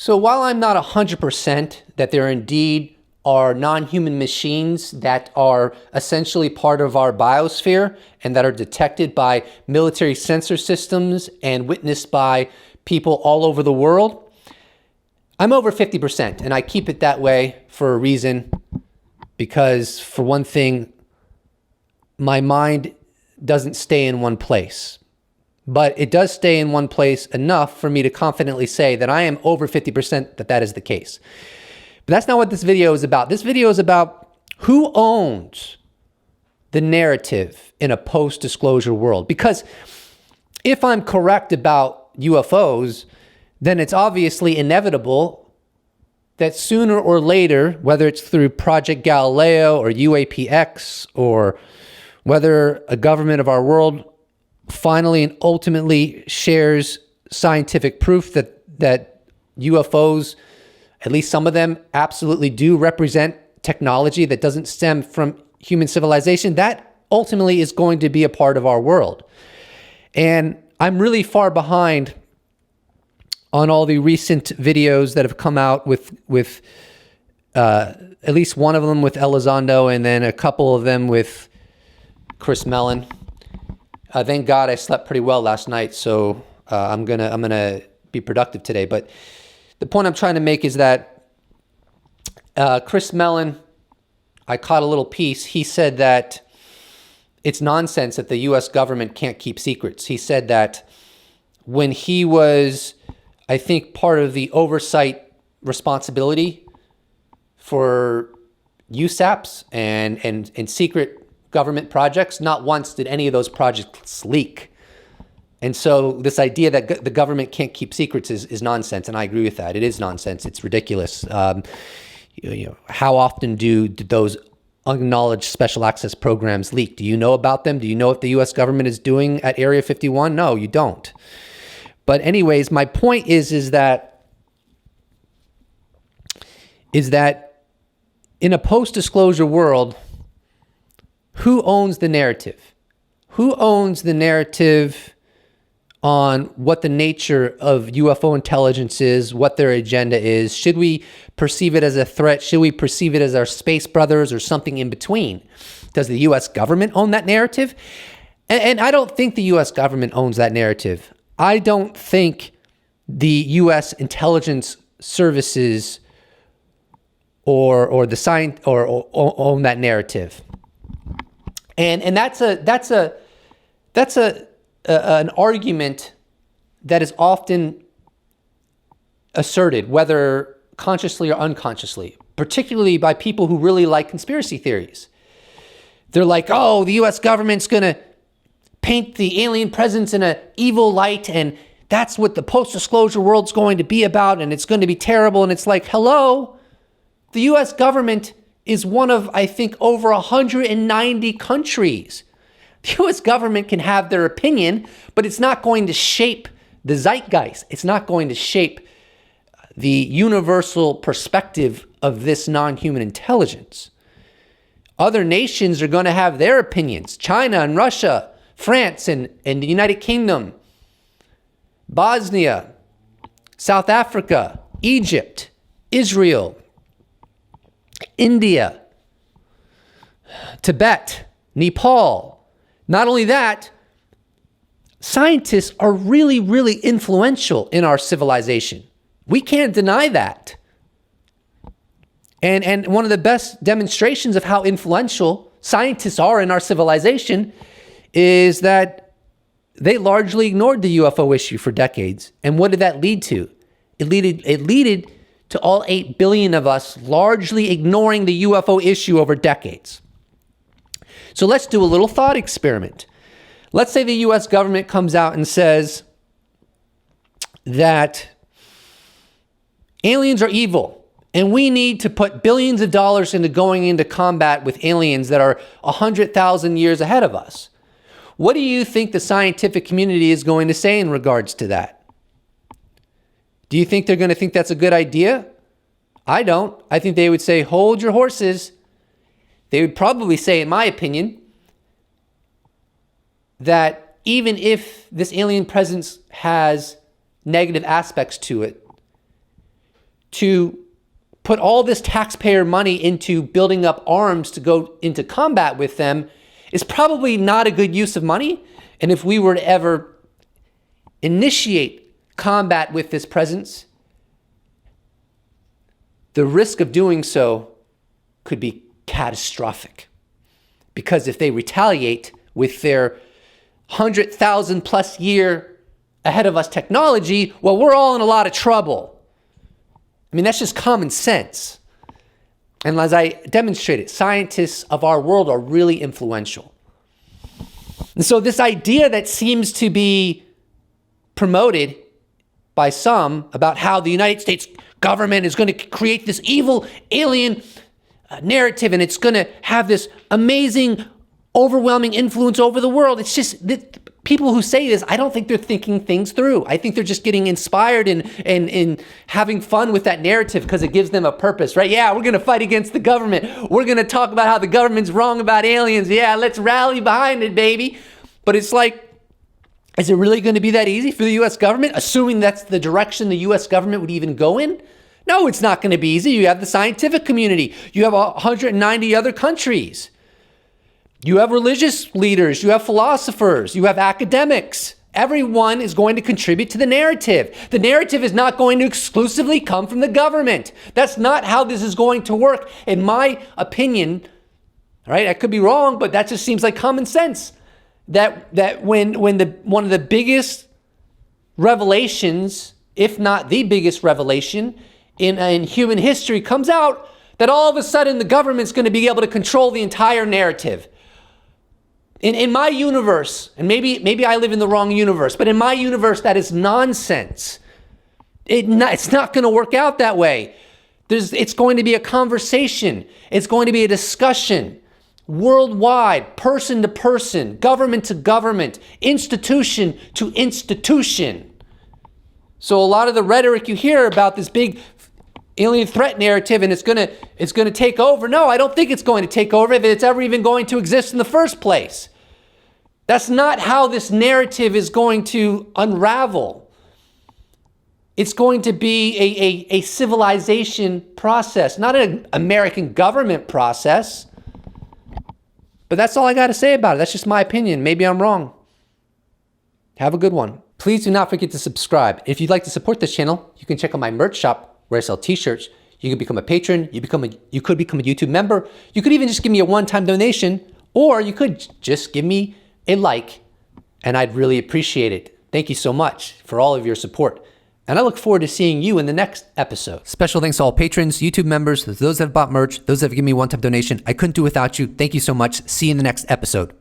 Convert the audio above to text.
So while I'm not 100% that there indeed are non-human machines that are essentially part of our biosphere and that are detected by military sensor systems and witnessed by people all over the world, I'm over 50%, and I keep it that way for a reason, because for one thing, my mind doesn't stay in one place. But it does stay in one place enough for me to confidently say that I am over 50% that is the case. But that's not what this video is about. This video is about who owns the narrative in a post-disclosure world. Because if I'm correct about UFOs, then it's obviously inevitable that sooner or later, whether it's through Project Galileo or UAPX, or whether a government of our world finally and ultimately shares scientific proof that UFOs, at least some of them, absolutely do represent technology that doesn't stem from human civilization, that ultimately is going to be a part of our world. And I'm really far behind on all the recent videos that have come out with at least one of them with Elizondo and then a couple of them with Chris Mellon. Thank God I slept pretty well last night, so I'm gonna be productive today. But the point I'm trying to make is that Chris Mellon, I caught a little piece. He said that it's nonsense that the U.S. government can't keep secrets. He said that when he was, I think, part of the oversight responsibility for USAPs and secret government projects, not once did any of those projects leak. And so this idea that the government can't keep secrets is nonsense, and I agree with that. It is nonsense. It's ridiculous. How often do those unacknowledged special access programs leak? Do you know about them? Do you know what the U.S. government is doing at Area 51? No, you don't. But anyways, my point is that in a post-disclosure world, who owns the narrative? Who owns the narrative on what the nature of UFO intelligence is, what their agenda is? Should we perceive it as a threat? Should we perceive it as our space brothers or something in between? Does the U.S. government own that narrative? And I don't think the U.S. government owns that narrative. I don't think the U.S. intelligence services or the science or own that narrative. And that's an argument that is often asserted, whether consciously or unconsciously, particularly by people who really like conspiracy theories. They're like, oh, the U.S. government's going to paint the alien presence in an evil light, and that's what the post-disclosure world's going to be about, and it's going to be terrible. And it's like, hello, the U.S. government is one of, I think, over 190 countries. The U.S. government can have their opinion, but it's not going to shape the zeitgeist. It's not going to shape the universal perspective of this non-human intelligence. Other nations are going to have their opinions. China and Russia, France and the United Kingdom, Bosnia, South Africa, Egypt, Israel, India, Tibet, Nepal. Not only that, scientists are really, really influential in our civilization. We can't deny that. And one of the best demonstrations of how influential scientists are in our civilization is that they largely ignored the UFO issue for decades. And what did that lead to? It led to all 8 billion of us largely ignoring the UFO issue over decades. So let's do a little thought experiment. Let's say the US government comes out and says that aliens are evil and we need to put billions of dollars into going into combat with aliens that are 100,000 years ahead of us. What do you think the scientific community is going to say in regards to that? Do you think they're going to think that's a good idea? I don't. I think they would say, hold your horses. They would probably say, in my opinion, that even if this alien presence has negative aspects to it, to put all this taxpayer money into building up arms to go into combat with them is probably not a good use of money. And if we were to ever initiate combat with this presence, the risk of doing so could be catastrophic. Because if they retaliate with their 100,000 plus year ahead of us technology, well, we're all in a lot of trouble. I mean, that's just common sense. And as I demonstrated, scientists of our world are really influential. And so this idea that seems to be promoted by some about how the United States government is going to create this evil alien narrative and it's going to have this amazing, overwhelming influence over the world. It's just that people who say this, I don't think they're thinking things through. I think they're just getting inspired and having fun with that narrative because it gives them a purpose, right? Yeah, we're going to fight against the government. We're going to talk about how the government's wrong about aliens. Yeah, let's rally behind it, baby. But it's like, is it really going to be that easy for the U.S. government, assuming that's the direction the U.S. government would even go in? No, it's not going to be easy. You have the scientific community. You have 190 other countries. You have religious leaders. You have philosophers. You have academics. Everyone is going to contribute to the narrative. The narrative is not going to exclusively come from the government. That's not how this is going to work, in my opinion. All right, I could be wrong, but that just seems like common sense. That when one of the biggest revelations, if not the biggest revelation in human history comes out, that all of a sudden the government's going to be able to control the entire narrative. In my universe, and maybe I live in the wrong universe, but in my universe, that is nonsense. It's not going to work out that way. It's going to be a conversation. It's going to be a discussion. Worldwide, person to person, government to government, institution to institution. So a lot of the rhetoric you hear about this big alien threat narrative and it's going to take over. No, I don't think it's going to take over if it's ever even going to exist in the first place. That's not how this narrative is going to unravel. It's going to be a civilization process, not an American government process. But that's all I got to say about it. That's just my opinion. Maybe I'm wrong. Have a good one. Please do not forget to subscribe. If you'd like to support this channel, you can check out my merch shop where I sell t-shirts. You can become a patron. You could become a YouTube member. You could even just give me a one-time donation, or you could just give me a like, and I'd really appreciate it. Thank you so much for all of your support. And I look forward to seeing you in the next episode. Special thanks to all patrons, YouTube members, those that have bought merch, those that have given me one-time donation. I couldn't do without you. Thank you so much. See you in the next episode.